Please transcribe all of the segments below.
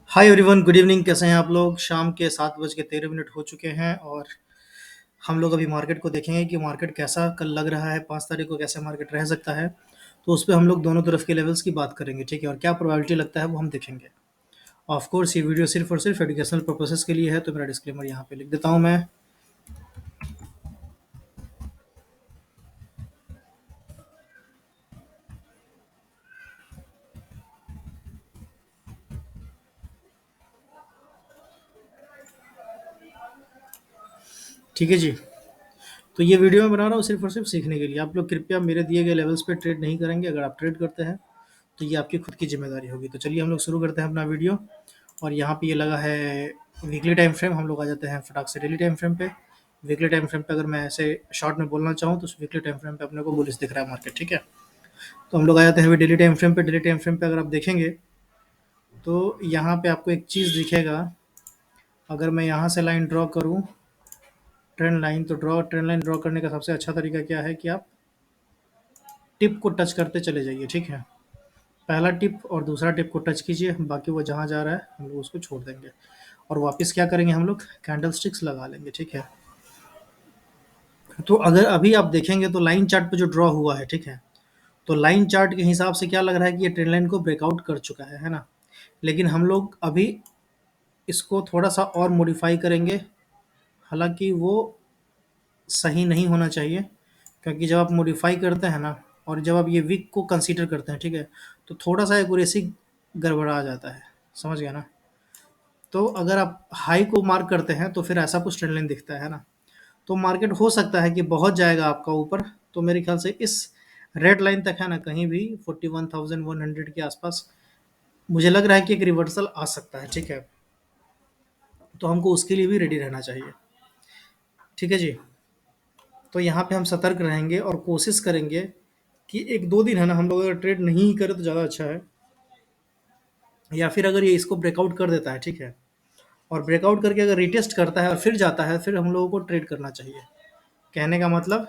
Hi everyone, good evening. कैसे हैं आप लोग? शाम के 7:13 हो चुके हैं और हम लोग अभी मार्केट को देखेंगे कि मार्केट कैसा कल लग रहा है। 5 तारीख को कैसे मार्केट रह सकता है, तो उस पे हम लोग दोनों तरफ के लेवल्स की बात करेंगे, ठीक है। और क्या प्रोबेबिलिटी लगता है वो हम देखेंगे। ऑफ कोर्स ये वीडियो सिर्फ और सिर्फ एजुकेशनल पर्पसेस के लिए है, तो मेरा डिस्क्लेमर यहाँ पे लिख देता हूँ मैं। ठीक है जी। तो ये वीडियो मैं बना रहा हूँ सिर्फ और सिर्फ सीखने के लिए। आप लोग कृपया मेरे दिए गए लेवल्स पे ट्रेड नहीं करेंगे। अगर आप ट्रेड करते हैं तो ये आपकी खुद की जिम्मेदारी होगी। तो चलिए हम लोग शुरू करते हैं अपना वीडियो। और यहाँ पे ये लगा है वीकली टाइम फ्रेम। हम लोग आ जाते हैं फटाक से डेली टाइम फ्रेम पे। वीकली टाइम फ्रेम पे अगर मैं ऐसे शॉर्ट में बोलना चाहूँ तो वीकली टाइम फ्रेम पे अपने को बुलिश दिख रहा है मार्केट, ठीक है। तो हम लोग आ जाते हैं डेली टाइम फ्रेम पे। डेली टाइम फ्रेम पे अगर आप देखेंगे तो यहाँ पे आपको एक चीज़ दिखेगा। अगर मैं यहाँ से लाइन ड्रॉ करूँ, ट्रेंड लाइन, तो ट्रेंड लाइन ड्रॉ करने का सबसे अच्छा तरीका क्या है कि आप टिप को टच करते चले जाइए, ठीक है। पहला टिप और दूसरा टिप को टच कीजिए, बाकी वो जहाँ जा रहा है हम लोग उसको छोड़ देंगे। और वापस क्या करेंगे, हम लोग कैंडल स्टिक्स लगा लेंगे, ठीक है। तो अगर अभी आप देखेंगे तो लाइन चार्ट पे जो ड्रॉ हुआ है, ठीक है, तो लाइन चार्ट के हिसाब से क्या लग रहा है कि ये ट्रेंड लाइन को ब्रेकआउट कर चुका है ना। लेकिन हम लोग अभी इसको थोड़ा सा और मॉडिफाई करेंगे। हालांकि वो सही नहीं होना चाहिए, क्योंकि जब आप मॉडिफाई करते हैं ना और जब आप ये वीक को कंसीडर करते हैं, ठीक है, तो थोड़ा सा एक्यूरेसी गड़बड़ा जाता है। समझ गया ना। तो अगर आप हाई को मार्क करते हैं तो फिर ऐसा कुछ ट्रेंड लाइन दिखता है ना। तो मार्केट हो सकता है कि बहुत जाएगा आपका ऊपर। तो मेरे ख्याल से इस रेड लाइन तक है ना, कहीं भी 41,100 के आसपास मुझे लग रहा है कि एक रिवर्सल आ सकता है, ठीक है। तो हमको उसके लिए भी रेडी रहना चाहिए, ठीक है जी। तो यहाँ पे हम सतर्क रहेंगे और कोशिश करेंगे कि एक दो दिन है ना हम लोग अगर ट्रेड नहीं करें तो ज़्यादा अच्छा है। या फिर अगर ये इसको ब्रेकआउट कर देता है, ठीक है, और ब्रेकआउट करके अगर रिटेस्ट करता है और फिर जाता है, फिर हम लोगों को ट्रेड करना चाहिए। कहने का मतलब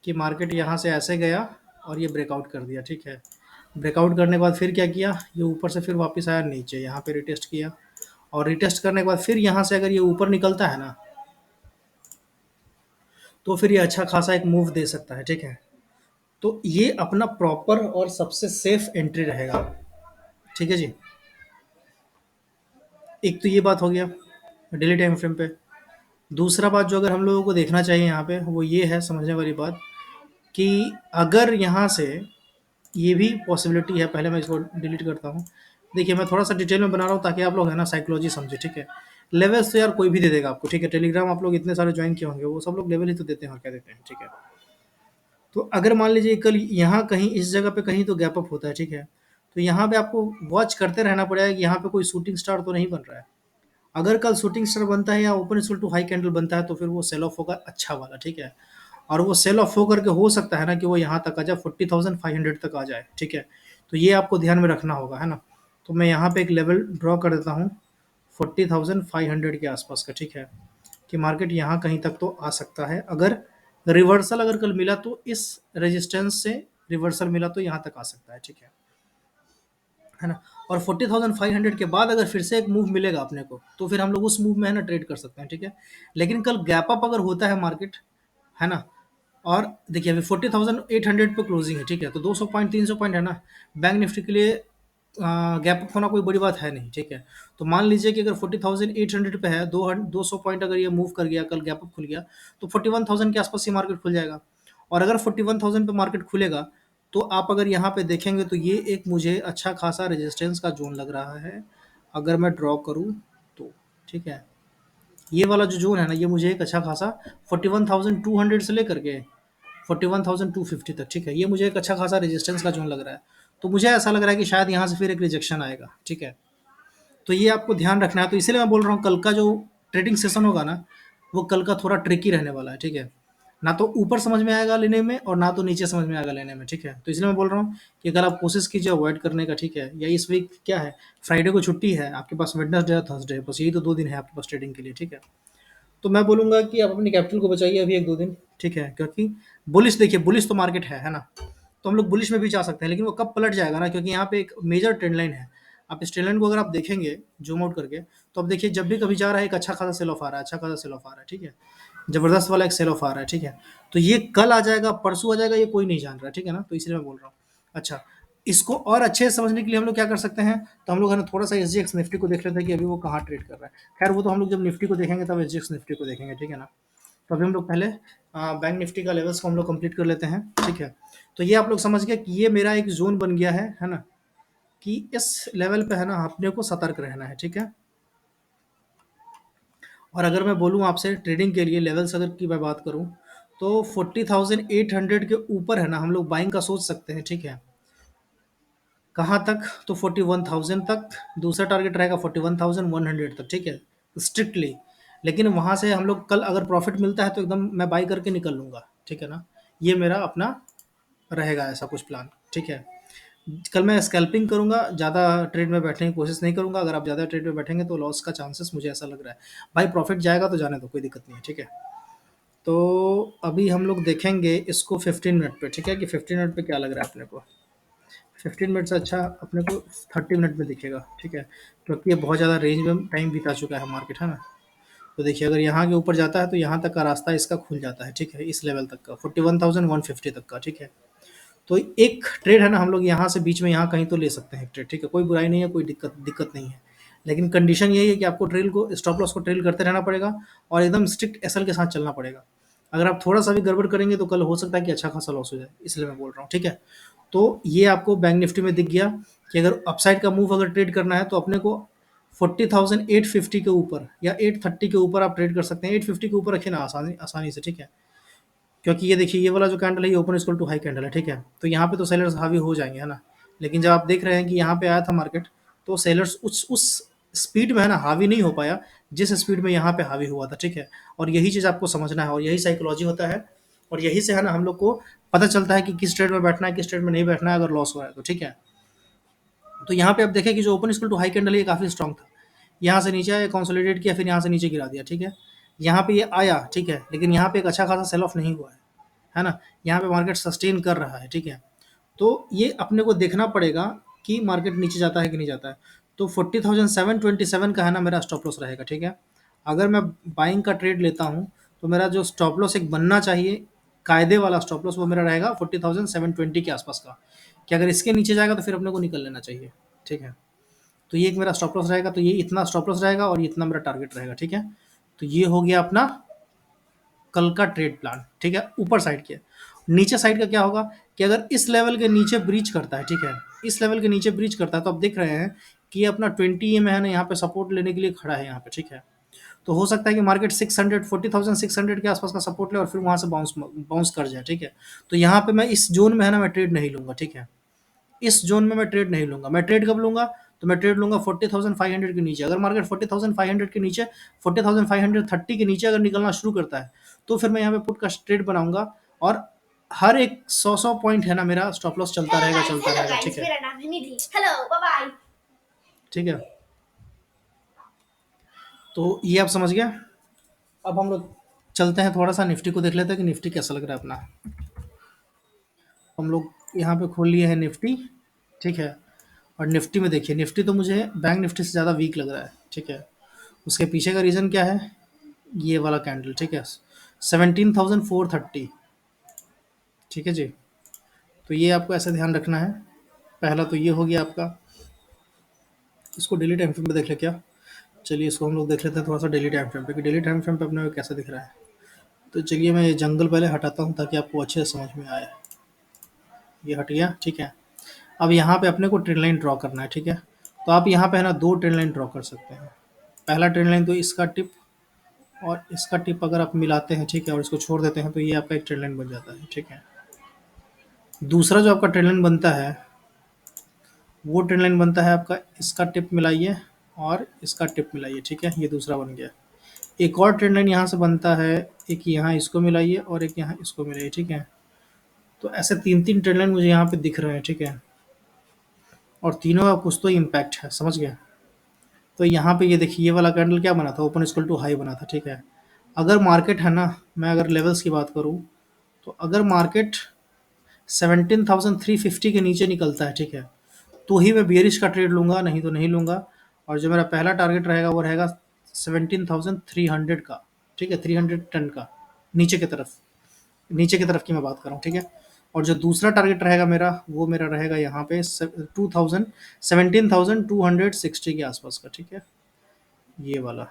कि मार्केट यहाँ से ऐसे गया और ये ब्रेकआउट कर दिया, ठीक है। ब्रेकआउट करने के बाद फिर क्या किया, ये ऊपर से फिर वापस आया नीचे, यहाँ पे रिटेस्ट किया। और रिटेस्ट करने के बाद फिर यहाँ से अगर ये ऊपर निकलता है ना, तो फिर ये अच्छा खासा एक मूव दे सकता है, ठीक है। तो ये अपना प्रॉपर और सबसे सेफ एंट्री रहेगा, ठीक है जी। एक तो ये बात हो गया डेली टाइम फ्रेम पे। दूसरा बात जो अगर हम लोगों को देखना चाहिए यहाँ पे, वो ये है समझने वाली बात कि अगर यहाँ से ये भी पॉसिबिलिटी है। पहले मैं इसको डिलीट करता हूँ। देखिए मैं थोड़ा सा डिटेल में बना रहा हूँ ताकि आप लोग है ना साइकोलॉजी समझे, ठीक है। लेवल्स तो यार कोई भी दे देगा आपको, ठीक है। टेलीग्राम आप लोग इतने सारे ज्वाइन किए होंगे, वो सब लोग लेवल ही तो देते हैं और क्या देते हैं, ठीक है। तो अगर मान लीजिए कल यहाँ कहीं इस जगह पे कहीं तो गैप अप होता है, ठीक है, तो यहाँ पे आपको वॉच करते रहना पड़ेगा कि यहाँ पे कोई शूटिंग स्टार तो नहीं बन रहा है। अगर कल शूटिंग स्टार बनता है या open equal to high candle बनता है तो फिर वो सेल ऑफ होगा अच्छा वाला, ठीक है। और वो सेल ऑफ होकर के हो सकता है ना कि वो यहाँ तक आ जाए, 40,500 तक आ जाए, ठीक है। तो ये आपको ध्यान में रखना होगा, है ना। तो मैं यहाँ पे एक लेवल ड्रॉ कर देता हूँ 40,500 के आसपास का, ठीक है, कि मार्केट यहाँ कहीं तक तो आ सकता है। अगर रिवर्सल अगर कल मिला तो इस रेजिस्टेंस से रिवर्सल मिला तो यहाँ तक आ सकता है, ठीक है ना। और 40,500 के बाद अगर फिर से एक मूव मिलेगा अपने को तो फिर हम लोग उस मूव में है ना ट्रेड कर सकते हैं, ठीक है। लेकिन कल गैप अप अगर होता है मार्केट, है ना, और देखिए अभी 40,800 पे क्लोजिंग है, ठीक है, तो 200 पॉइंट 300 पॉइंट है ना बैंक निफ्टी के लिए। गैप अप होना कोई बड़ी बात है नहीं, ठीक है। तो मान लीजिए कि अगर 40,800 पे है, 200 पॉइंट अगर ये मूव कर गया, कल गैप अप खुल गया, तो 41,000 के आसपास ये मार्केट खुल जाएगा। और अगर 41,000 पे मार्केट खुलेगा तो आप अगर यहाँ पे देखेंगे तो ये एक मुझे अच्छा खासा रेजिस्टेंस का जोन लग रहा है। अगर मैं ड्रॉ करूँ तो, ठीक है, ये वाला जो जोन है ना, ये मुझे एक अच्छा खासा 41,200 से लेकर के 41,250 तक, ठीक है, ये मुझे एक अच्छा खासा रेजिस्टेंस का जोन लग रहा है। तो मुझे ऐसा लग रहा है कि शायद यहाँ से फिर एक रिजेक्शन आएगा, ठीक है। तो ये आपको ध्यान रखना है। तो इसीलिए मैं बोल रहा हूँ कल का जो ट्रेडिंग सेशन होगा ना, वो कल का थोड़ा ट्रिकी रहने वाला है, ठीक है। ना तो ऊपर समझ में आएगा लेने में और ना तो नीचे समझ में आएगा लेने में, ठीक है। तो इसलिए मैं बोल रहा हूँ कि अगर आप कोशिश कीजिए अवॉइड करने का, ठीक है। या इस वीक क्या है, फ्राइडे को छुट्टी है आपके पास, वेडनेसडे या थर्सडे, बस यही तो 2 दिन है आपके पास ट्रेडिंग के लिए, ठीक है। तो मैं बोलूँगा कि आप अपनी कैपिटल को बचाइए अभी एक दो दिन, ठीक है, क्योंकि बुलिश, देखिए बुलिश तो मार्केट है ना। तो हम लोग बुलिश में भी जा सकते हैं, लेकिन वो कब पलट जाएगा ना, क्योंकि यहाँ पे एक मेजर ट्रेंड लाइन है। आप इस ट्रेंड लाइन को अगर आप देखेंगे जूम आउट करके, तो अब देखिए जब भी कभी जा रहा है एक अच्छा खासा सेल ऑफ आ रहा है, अच्छा खासा सेल ऑफ आ रहा है, ठीक है, जबरदस्त वाला एक सेल ऑफ आ रहा है, ठीक है। तो ये कल आ जाएगा, परसों आ जाएगा, ये कोई नहीं जान रहा है, ठीक है ना, तो इसलिए मैं बोल रहा हूँ। अच्छा, इसको और अच्छे से समझने के लिए हम लोग क्या कर सकते हैं, तो हम लोग है ना थोड़ा सा एस निफ्टी को देख लेते हैं कि अभी वो कहाँ ट्रेड कर रहा है। खैर वो तो हम लोग जब निफ्टी को देखेंगे तब एस निफ्टी को देखेंगे, ठीक है ना। तो अभी हम लोग पहले बैंक निफ्टी का लेवल्स को हम लोग कंप्लीट कर लेते हैं, ठीक है। तो ये आप लोग समझ गए कि ये मेरा एक जोन बन गया है ना, कि इस लेवल पे है ना अपने को सतर्क रहना है, ठीक है। और अगर मैं बोलूँ आपसे ट्रेडिंग के लिए लेवल्स अगर की मैं बात करूँ, तो 40,800 के ऊपर है ना हम लोग बाइंग का सोच सकते हैं, ठीक है। कहाँ तक, तो 41,000 तक। दूसरा टारगेट रहेगा 41,100 तक, ठीक है, स्ट्रिक्टली। लेकिन वहाँ से हम लोग कल अगर प्रॉफिट मिलता है तो एकदम मैं बाई करके निकल लूँगा, ठीक है ना। ये मेरा अपना रहेगा ऐसा कुछ प्लान, ठीक है। कल मैं स्कैल्पिंग करूँगा, ज़्यादा ट्रेड में बैठने की कोशिश नहीं करूँगा। अगर आप ज़्यादा ट्रेड में बैठेंगे तो लॉस का चांसेस मुझे ऐसा लग रहा है। भाई प्रॉफिट जाएगा तो जाने दो, कोई दिक्कत नहीं है, ठीक है। तो अभी हम लोग देखेंगे इसको 15 मिनट पे, ठीक है, कि 15 मिनट पे क्या लग रहा है अपने को। 15 मिनट से अच्छा अपने को 30 मिनट में दिखेगा, ठीक है, क्योंकि ये बहुत ज़्यादा रेंज में टाइम बिता चुका है मार्केट, है ना। तो देखिए अगर यहाँ के ऊपर जाता है तो यहाँ तक का रास्ता इसका खुल जाता है, ठीक है, इस लेवल तक का 41,150 तक का, ठीक है। तो एक ट्रेड है ना हम लोग यहाँ से बीच में यहाँ कहीं तो ले सकते हैं एक ट्रेड, ठीक है, कोई बुराई नहीं है, कोई दिक्कत दिक्कत नहीं है। लेकिन कंडीशन यही है कि आपको ट्रेल को, स्टॉप लॉस को ट्रेल करते रहना पड़ेगा और एकदम स्ट्रिक्ट एसएल के साथ चलना पड़ेगा। अगर आप थोड़ा सा भी गड़बड़ करेंगे तो कल हो सकता है कि अच्छा खासा लॉस हो जाए, इसलिए मैं बोल रहा हूँ, ठीक है। तो ये आपको बैंक निफ्टी में दिख गया कि अगर अपसाइड का मूव अगर ट्रेड करना है तो अपने को 40,850 के ऊपर या 830 के ऊपर आप ट्रेड कर सकते हैं। 850 के ऊपर रखिए ना आसानी आसानी से, ठीक है। क्योंकि ये देखिए ये वाला जो कैंडल है ये open equal to high candle है, ठीक है। तो यहाँ पे तो सेलर्स हावी हो जाएंगे, है ना। लेकिन जब आप देख रहे हैं कि यहाँ पे आया था मार्केट, तो सेलर्स उस स्पीड में है ना हावी नहीं हो पाया जिस स्पीड में यहाँ पे हावी हुआ था, ठीक है। और यही चीज़ आपको समझना है और यही साइकोलॉजी होता है। और यही से है ना हम लोग को पता चलता है कि किस ट्रेड में बैठना है, किस ट्रेड में नहीं बैठना है अगर लॉस हो रहा है तो, ठीक है। तो यहाँ पे आप देखें कि जो open equal to high candle है ये काफ़ी स्ट्रॉन्ग था। यहाँ से नीचे आया, कंसोलिडेट किया, फिर यहाँ से नीचे गिरा दिया, ठीक है। यहाँ पे ये आया, ठीक है, लेकिन यहाँ पे एक अच्छा खासा सेल ऑफ नहीं हुआ है ना। यहाँ पे मार्केट सस्टेन कर रहा है, ठीक है। तो ये अपने को देखना पड़ेगा कि मार्केट नीचे जाता है कि नहीं जाता है। तो 40,727 का है ना मेरा स्टॉप लॉस रहेगा, ठीक है। अगर मैं बाइंग का ट्रेड लेता हूँ तो मेरा जो स्टॉप लॉस एक बनना चाहिए कायदे वाला स्टॉप लॉस, वो मेरा रहेगा 40,720 के आसपास का, कि अगर इसके नीचे जाएगा तो फिर अपने को निकल लेना चाहिए, ठीक है। तो ये एक मेरा स्टॉप लॉस रहेगा, तो ये इतना स्टॉप लॉस रहेगा और ये इतना मेरा टारगेट रहेगा, ठीक है। तो ये हो गया अपना कल का ट्रेड प्लान, ठीक है, ऊपर साइड के। नीचे साइड का क्या होगा कि अगर इस लेवल के नीचे ब्रीच करता है, ठीक है, इस लेवल के नीचे ब्रीच करता है तो आप देख रहे हैं कि ये अपना 20 EM है ना यहाँ पे सपोर्ट लेने के लिए खड़ा है यहाँ पे, ठीक है। तो हो सकता है कि मार्केट 40,600 के आसपास का सपोर्ट ले और फिर वहां से बाउंस बाउंस कर जाए, ठीक है। तो यहाँ पे मैं इस जोन में है ना मैं ट्रेड नहीं लूंगा, ठीक है। इस जोन में मैं ट्रेड नहीं लूंगा। मैं ट्रेड कब लूंगा, तो मैं ट्रेड लूंगा 40,500 के नीचे। अगर मार्केट 40,500 के नीचे, 40,530 के नीचे अगर निकलना शुरू करता है तो फिर मैं यहाँ पे पुट का ट्रेड बनाऊंगा और हर एक 100 पॉइंट है ना मेरा स्टॉप लॉस चलता रहेगा, चलता रहेगा, ठीक है। मेरा नाम है निधि। Hello, bye bye. ठीक है, तो ये आप समझ गया। अब हम लोग चलते हैं थोड़ा सा निफ्टी को देख लेते हैं कि निफ्टी कैसा लग रहा है अपना। हम लोग यहाँ पे खोल लिए हैं निफ्टी, ठीक है। और निफ्टी में देखिए, निफ्टी तो मुझे बैंक निफ्टी से ज़्यादा वीक लग रहा है, ठीक है। उसके पीछे का रीज़न क्या है, ये वाला कैंडल, ठीक है, 17,430, ठीक है जी। तो ये आपको ऐसा ध्यान रखना है। पहला तो ये हो गया आपका। इसको डेली टाइम फ्रेम पे देख ले क्या। चलिए इसको हम लोग देख लेते हैं थोड़ा सा डेली टाइम फ्रेम पे कि डेली टाइम फ्रेम पे अपने को कैसा दिख रहा है। तो चलिए मैं ये जंगल पहले हटाता हूँ ताकि आपको अच्छे से समझ में आए। ये हट गया, ठीक है। अब यहाँ पे अपने को ट्रेन लाइन ड्रॉ करना है, ठीक है। तो आप यहाँ पे है ना दो ट्रेन लाइन ड्रॉ कर सकते हैं। पहला ट्रेन लाइन तो इसका टिप और इसका टिप अगर आप मिलाते हैं, ठीक है, और इसको छोड़ देते हैं तो ये आपका एक ट्रेन लाइन बन जाता है, ठीक है। दूसरा जो आपका ट्रेन लाइन बनता है वो ट्रेन लाइन बनता है आपका, इसका टिप मिलाइए और इसका टिप मिलाइए, ठीक है, ये दूसरा बन गया। एक और ट्रेन लाइन यहाँ से बनता है, एक यहाँ इसको मिलाइए और एक यहाँ इसको मिलाइए, ठीक है। तो ऐसे तीन तीन ट्रेन लाइन मुझे यहाँ पे दिख रहे हैं, ठीक है। और तीनों का कुछ तो इम्पैक्ट है, समझ गए। तो यहाँ पे ये देखिए ये वाला कैंडल क्या बना था, ओपन इक्वल टू हाई बना था, ठीक है। अगर मार्केट है ना, मैं अगर लेवल्स की बात करूँ तो अगर मार्केट 17,350 के नीचे निकलता है, ठीक है, तो ही मैं बियरिश का ट्रेड लूँगा, नहीं तो नहीं लूँगा। और जो मेरा पहला टारगेट रहेगा वो रहेगा 17,300 का, ठीक है, 300 टन का, नीचे की तरफ, नीचे की तरफ की मैं बात कर रहा हूँ, ठीक है। और जो दूसरा टारगेट रहेगा मेरा, वो मेरा रहेगा यहाँ पे 17,260 के आसपास का, ठीक है, ये वाला,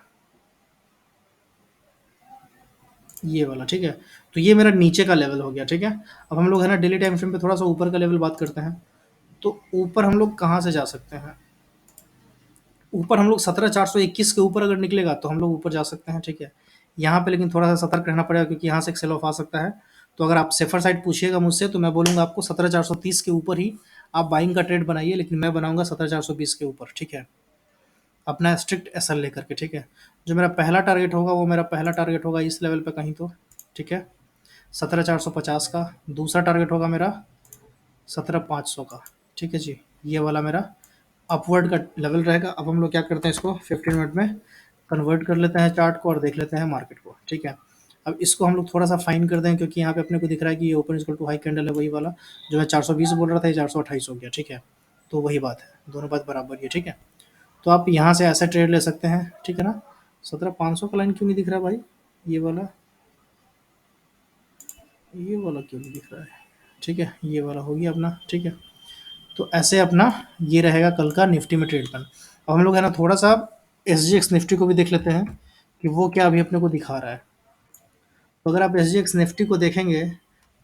ये वाला, ठीक है। तो ये मेरा नीचे का लेवल हो गया, ठीक है। अब हम लोग है ना डेली टाइम फ्रेम पे थोड़ा सा ऊपर का लेवल बात करते हैं। तो ऊपर हम लोग कहाँ से जा सकते हैं? ऊपर हम लोग 17,421 के ऊपर अगर निकलेगा तो हम लोग ऊपर जा सकते हैं, ठीक है। यहाँ पे लेकिन थोड़ा सा सतर्क रहना पड़ेगा, क्योंकि यहाँ से एक सेल ऑफ आ सकता है। तो अगर आप सेफर साइड पूछिएगा मुझसे तो मैं बोलूँगा आपको 17,430 के ऊपर ही आप बाइंग का ट्रेड बनाइए, लेकिन मैं बनाऊंगा 17,420 के ऊपर, ठीक है, अपना स्ट्रिक्ट एसएल लेकर के, ठीक है। जो मेरा पहला टारगेट होगा वो मेरा पहला टारगेट होगा इस लेवल पे कहीं तो, ठीक है, 17,450 का। दूसरा टारगेट होगा मेरा 17,500 का, ठीक है जी, ये वाला मेरा अपवर्ड का लेवल रहेगा। अब हम लोग क्या करते हैं, इसको 15 मिनट में कन्वर्ट कर लेते हैं चार्ट को और देख लेते हैं मार्केट को, ठीक है। अब इसको हम लोग थोड़ा सा फाइन कर दें, क्योंकि यहाँ पे अपने को दिख रहा है कि ये open equal to high candle है, वही वाला जो मैं 420 बोल रहा था, ये 428 हो गया, ठीक है। तो वही बात है, दोनों बात बराबर ही है, ठीक है। तो आप यहाँ से ऐसा ट्रेड ले सकते हैं, ठीक है ना। 17,500 का लाइन क्यों नहीं दिख रहा भाई? ये वाला, ये वाला क्यों नहीं दिख रहा है? ठीक है, ये वाला हो गया अपना, ठीक है। तो ऐसे अपना ये रहेगा कल का निफ्टी में ट्रेड प्लान। अब हम लोग है ना थोड़ा सा एस जी एक्स निफ्टी को भी देख लेते हैं कि वो क्या अभी अपने को दिखा रहा है। तो अगर आप एस जी एक्स निफ्टी को देखेंगे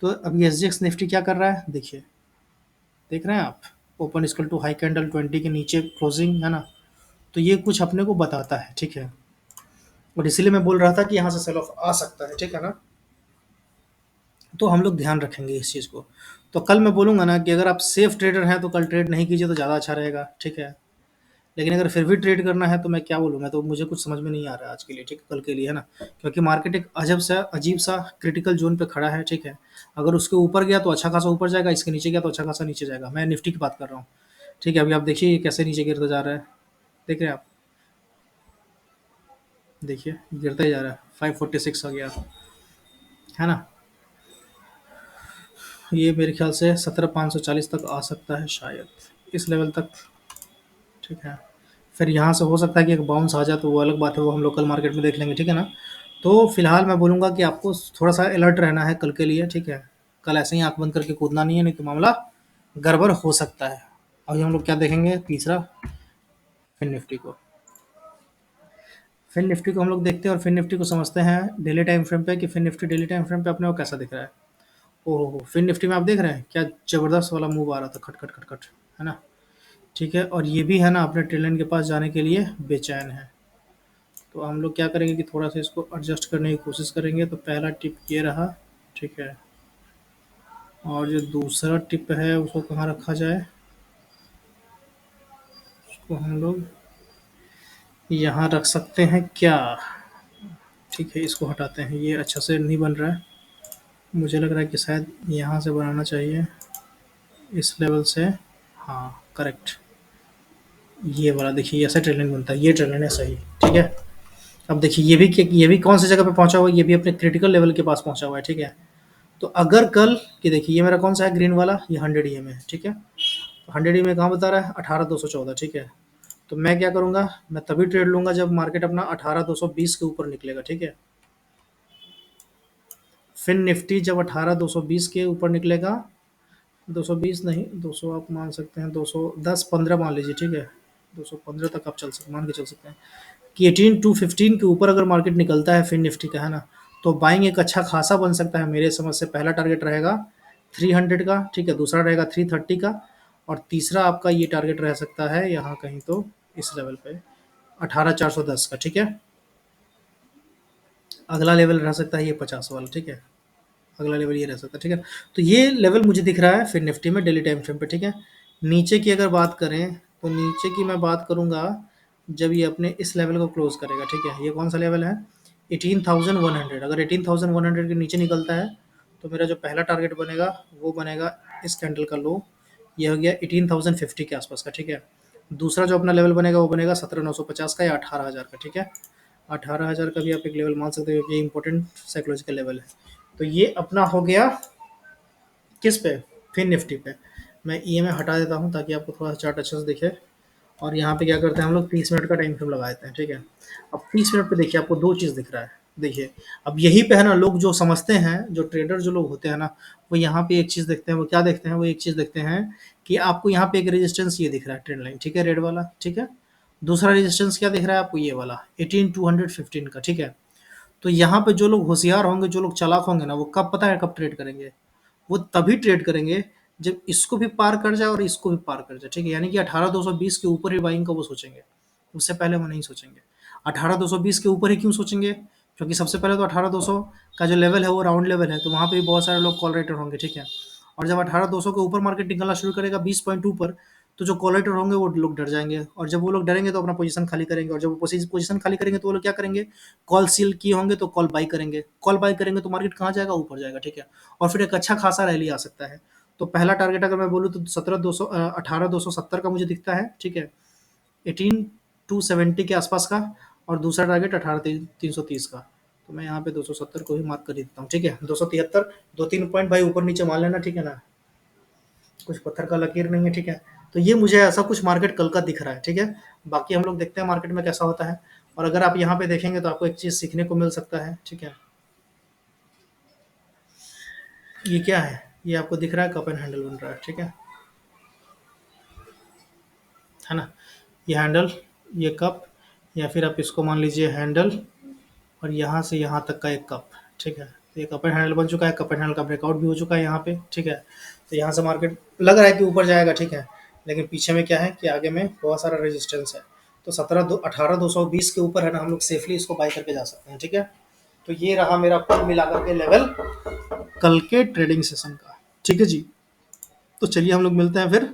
तो अभी एस जी एक्स निफ्टी क्या कर रहा है, देखिए, देख रहे हैं आप, open equal to high candle 20 के नीचे क्लोजिंग है ना। तो ये कुछ अपने को बताता है, ठीक है। और इसीलिए मैं बोल रहा था कि यहाँ से सेल ऑफ आ सकता है, ठीक है ना। तो हम लोग ध्यान रखेंगे इस चीज़ को। तो कल मैं बोलूँगा ना कि अगर आप सेफ ट्रेडर हैं तो कल ट्रेड नहीं कीजिए तो ज़्यादा अच्छा रहेगा, ठीक है। लेकिन अगर फिर भी ट्रेड करना है तो मैं क्या बोलूँ, मैं तो मुझे कुछ समझ में नहीं आ रहा है आज के लिए, ठीक है, कल के लिए, है ना। क्योंकि मार्केट एक अजीब सा क्रिटिकल जोन पे खड़ा है, ठीक है। अगर उसके ऊपर गया तो अच्छा खासा ऊपर जाएगा, इसके नीचे गया तो अच्छा खासा नीचे जाएगा। मैं निफ्टी की बात कर रहा हूँ, ठीक है। अभी आप देखिए ये कैसे नीचे गिरता जा रहा है, देख रहे हैं आप, देखिए गिरता ही जा रहा है, 546 आ गया, है ना। ये मेरे ख्याल से 17,540 तक आ सकता है शायद, इस लेवल तक, ठीक है। फिर यहाँ से हो सकता है कि एक बाउंस आ जाए, तो वो अलग बात है, वो हम लोकल मार्केट में देख लेंगे, ठीक है ना। तो फिलहाल मैं बोलूँगा कि आपको थोड़ा सा अलर्ट रहना है कल के लिए, ठीक है। कल ऐसे ही आंख बंद करके कूदना नहीं है, नहीं तो मामला गड़बड़ हो सकता है। अभी हम लोग क्या देखेंगे, तीसरा, फिन निफ्टी को। फिन निफ्टी को हम लोग देखते हैं और फिन निफ्टी को समझते हैं डेली टाइम फ्रेम पे कि FinNifty daily time frame पे अपने को कैसा दिख रहा है। ओहो, फिन निफ्टी में आप देख रहे हैं क्या ज़बरदस्त वाला मूव आ रहा था, खट खट खट खट, है ना। ठीक है, और ये भी है ना अपने ट्रेल लाइन के पास जाने के लिए बेचैन है। तो हम लोग क्या करेंगे कि थोड़ा सा इसको एडजस्ट करने की कोशिश करेंगे। तो पहला टिप ये रहा, ठीक है। और जो दूसरा टिप है उसको कहाँ रखा जाए, उसको हम लोग यहाँ रख सकते हैं क्या? ठीक है, इसको हटाते हैं, ये अच्छा से नहीं बन रहा है। मुझे लग रहा है कि शायद यहाँ से बनाना चाहिए, इस लेवल से। हाँ करेक्ट, ये वाला देखिए ऐसा ट्रेन लाइन बनता है, ये ट्रेन लाइन है सही, ठीक है। अब देखिए ये भी कौन सी जगह पे पहुंचा हुआ है, ये भी अपने क्रिटिकल लेवल के पास पहुंचा हुआ है, ठीक है। तो अगर कल कि देखिए ये मेरा कौन सा है ग्रीन वाला, ये 100 ई में है, ठीक है। तो 100 ई में कहाँ बता रहा है, 18,214, ठीक है। तो मैं क्या करूँगा, मैं तभी ट्रेड लूँगा जब मार्केट अपना 18,220 के ऊपर निकलेगा, ठीक है। फिन निफ्टी जब 18,220 के ऊपर निकलेगा, 220 नहीं, 200 आप मान सकते हैं, 210 15 मान लीजिए, ठीक है। 215 तक आप मान के चल सकते हैं कि 18 टू 15 के ऊपर अगर मार्केट निकलता है फिन निफ्टी का, है ना, तो बाइंग एक अच्छा खासा बन सकता है मेरे समझ से। पहला टारगेट रहेगा 300 का, ठीक है, दूसरा रहेगा 330 का, और तीसरा आपका ये टारगेट रह सकता है यहाँ कहीं तो इस लेवल पे 18,410 का, ठीक है। अगला लेवल रह सकता है ये 50 वाला, ठीक है। अगला लेवल ये रह सकता है, ठीक है। तो ये लेवल मुझे दिख रहा है फिर निफ्टी में डेली टाइम फ्रेम पे, ठीक है। नीचे की अगर बात करें तो नीचे की मैं बात करूंगा जब ये अपने इस लेवल को क्लोज करेगा, ठीक है। ये कौन सा लेवल है, 18,100। अगर 18,100 के नीचे निकलता है तो मेरा जो पहला टारगेट बनेगा वो बनेगा इस कैंडल का लो, ये हो गया 18,050 के आसपास का, ठीक है। दूसरा जो अपना लेवल बनेगा वो बनेगा 17,950 का या 18,000 का, ठीक है। 18,000 का भी आप एक लेवल मान सकते हो, क्योंकि इंपॉर्टेंट साइकोलॉजिकल लेवल है। तो ये अपना हो गया किस पे, फिन निफ्टी पे। मैं ईएमआई हटा देता हूँ ताकि आपको थोड़ा सा चार्ट अच्छे से दिखे। और यहाँ पे क्या करते हैं हम लोग 30 मिनट का टाइम फ्रेम लगा देते हैं, ठीक है। अब 30 मिनट पे देखिए आपको दो चीज़ दिख रहा है। देखिए अब यही पे है ना, लोग जो समझते हैं, जो ट्रेडर जो लोग होते हैं ना, वो यहाँ पे एक चीज़ देखते हैं। वो क्या देखते हैं? वो एक चीज़ देखते हैं कि आपको यहाँ पे एक रेजिस्टेंस ये दिख रहा है, ट्रेंड लाइन, ठीक है, रेड वाला, ठीक है। दूसरा रेजिस्टेंस क्या दिख रहा है आपको? ये वाला 18215 का, ठीक है। तो यहाँ पे जो लोग होशियार होंगे, जो लोग चालाक होंगे ना, वो कब पता है कब ट्रेड करेंगे? वो तभी ट्रेड करेंगे जब इसको भी पार कर जाए और इसको भी पार कर जाए, ठीक है। यानी कि 18220 के ऊपर ही बाइंग का वो सोचेंगे, उससे पहले वो नहीं सोचेंगे। 18220 के ऊपर ही क्यों सोचेंगे? क्योंकि सबसे पहले तो 18200 का जो लेवल है वो राउंड लेवल है, तो वहाँ पे भी बहुत सारे लोग कॉल राइटर होंगे, ठीक है। और जब 18200 के ऊपर मार्केट निकलना शुरू करेगा 20.2 पर, तो जो कॉल राइटर होंगे वो लोग डर जाएंगे, और जब वो लोग डरेंगे तो अपना पोजीशन खाली करेंगे, और जब वो पोजीशन खाली करेंगे तो वो लोग क्या करेंगे? कॉल सील किए होंगे तो कॉल बाई करेंगे, कॉल बाई करेंगे तो मार्केट कहाँ जाएगा? ऊपर जाएगा, ठीक है। और फिर एक अच्छा खासा रैली आ सकता है। तो पहला टारगेट अगर मैं बोलूँ तो 18270 का मुझे दिखता है, ठीक है, 18270 के आसपास का। और दूसरा टारगेट 18330 का। तो मैं यहाँ पे 270 को ही मार्क कर देता हूँ, ठीक है। 273, 2-3 पॉइंट भाई ऊपर नीचे मान लेना, ठीक है ना, कुछ पत्थर का लकीर नहीं है, ठीक है। तो ये मुझे ऐसा कुछ मार्केट कल का दिख रहा है, ठीक है। बाकी हम लोग देखते हैं मार्केट में कैसा होता है। और अगर आप यहाँ पे देखेंगे तो आपको एक चीज़ सीखने को मिल सकता है, ठीक है। ये क्या है? ये आपको दिख रहा है कप एंड हैंडल बन रहा है, ठीक है ना। ये हैंडल, ये कप, या फिर आप इसको मान लीजिए हैंडल, और यहाँ से यहाँ तक का एक कप, ठीक है। तो ये कप एंड हैंडल बन चुका है, कप एंड हैंडल का ब्रेकआउट भी हो चुका है यहाँ पे, ठीक है। तो यहाँ से मार्केट लग रहा है कि ऊपर जाएगा, ठीक है। लेकिन पीछे में क्या है कि आगे में बहुत सारा रेजिस्टेंस है। तो 18,220 के ऊपर है ना, हम लोग सेफली इसको बाई करके जा सकते हैं, ठीक है। तो ये रहा मेरा कुल मिलाकर के लेवल कल के ट्रेडिंग सेशन का, ठीक है जी। तो चलिए हम लोग मिलते हैं फिर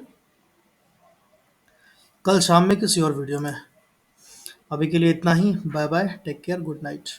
कल शाम में किसी और वीडियो में। अभी के लिए इतना ही। Bye bye, take care, good night.